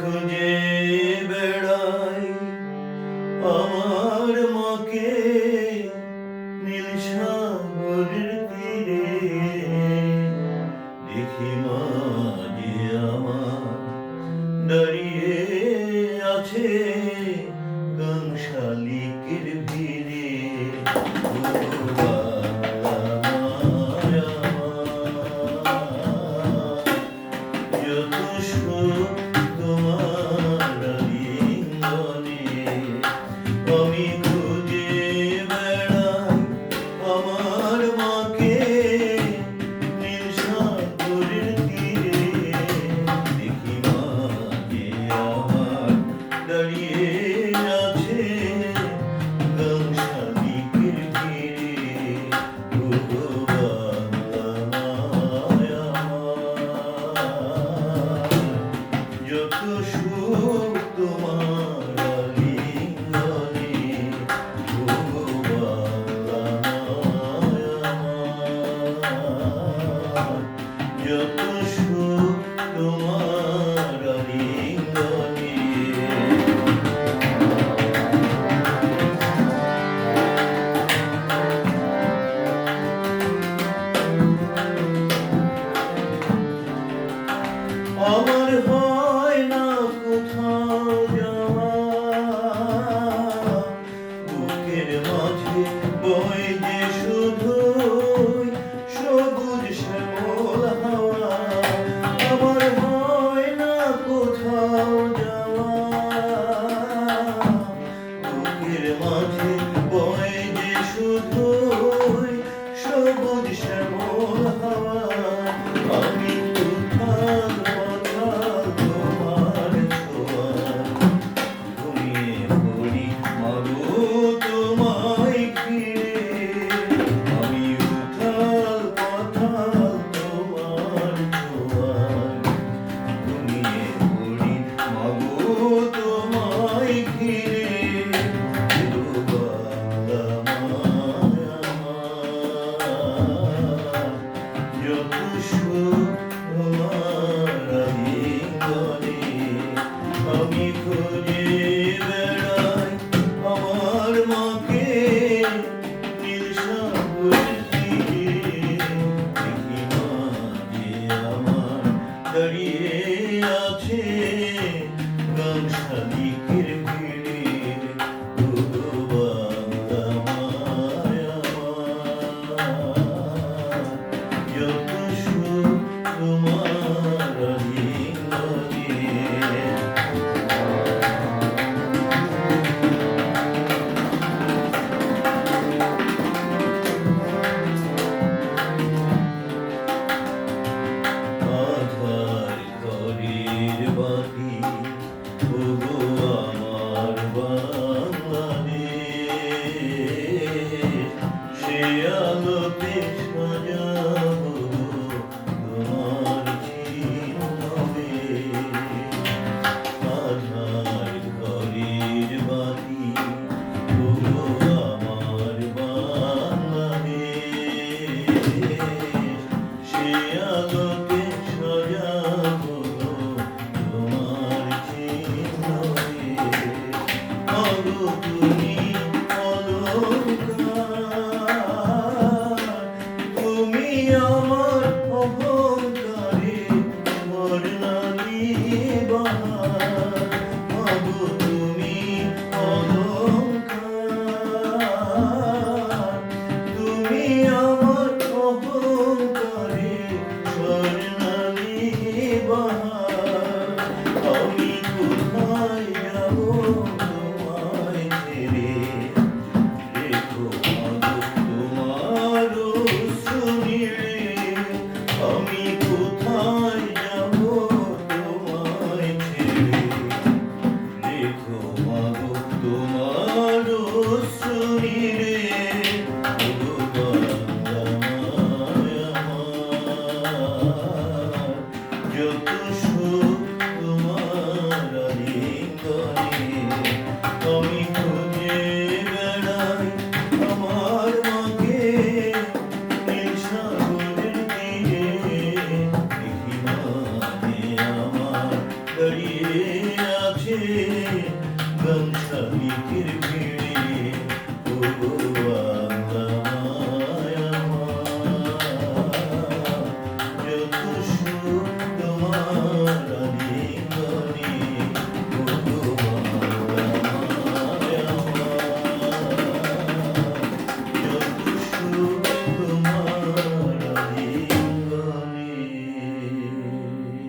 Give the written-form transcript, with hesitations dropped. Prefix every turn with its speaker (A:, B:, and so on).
A: খুঁজে বেড়াই আমার মাকে নীল সাগরের তীরে। দেখি মা যে আমার দাঁড়িয়ে আছে গাং শালিকের ভিড়ে। যত সুখ তোমার আলিঙ্গনে, আমি খুঁজে বেড়াই আমার মাকে নীল সাগরের তীরে। দেখি মা যে আমার দাঁড়িয়ে আছে গাং শালিকের ভিড়ে। যত সুখ তোমার আলিঙ্গনে, যত সুখ তোমার আলিঙ্গনে। আমার হয় না কোথাও যাওয়া, বুকের মাঝে বয় যে শুধুই সবুজ শ্যামল হাওয়া। আমার হয় না কোথাও যাওয়া, বুকের মাঝে বয় যে শুধুই সবুজ শ্যামল হাওয়া। আমি কোথাও তোমার ছোঁয়ায় ঘুমিয়ে পড়ি মাগো তোমায় ঘিরে। আমি উথাল পাথাল তোমার ছোঁয়ায় ঘুমিয়ে পড়ি মাগো তোমায় ঘিরে। যত সুখ তোমার আলিঙ্গনে, আমি খুঁজে বেড়াই আমার মাকে নীল সাগরের তীরে। দেখি মা যে আমার দাঁড়িয়ে আছে গাং শালিকের ভিড়ে। যত সুখ তোমার আলিঙ্গনে। আধার ঘরের বাতি, ওগো আমার বাংলাদেশ, সে আলোতে সাজাবো তোমার চিরবেশ। আধার ঘরের বাতি, ওগো আমার বাংলাদেশ, সে আলোতে সাজাবো তোমার চিরবেশ। মাগো তুমি অলংকার, তুমি আমার অহংকারে বর্ণালী বাহার। মাগো তুমি অলংকার, তুমি আমার অহংকারে স্বর্ণালী বাহার। আমি কোথায় যাব তোমায় ছেড়ে, রেখো মাগো তোমার সুনীড়ে। আমি কোথায় যাব তোমায় ছেড়ে, রেখো মাগো তোমার সুনীড়ে। যত সুখ তোমার আলিঙ্গনে। সে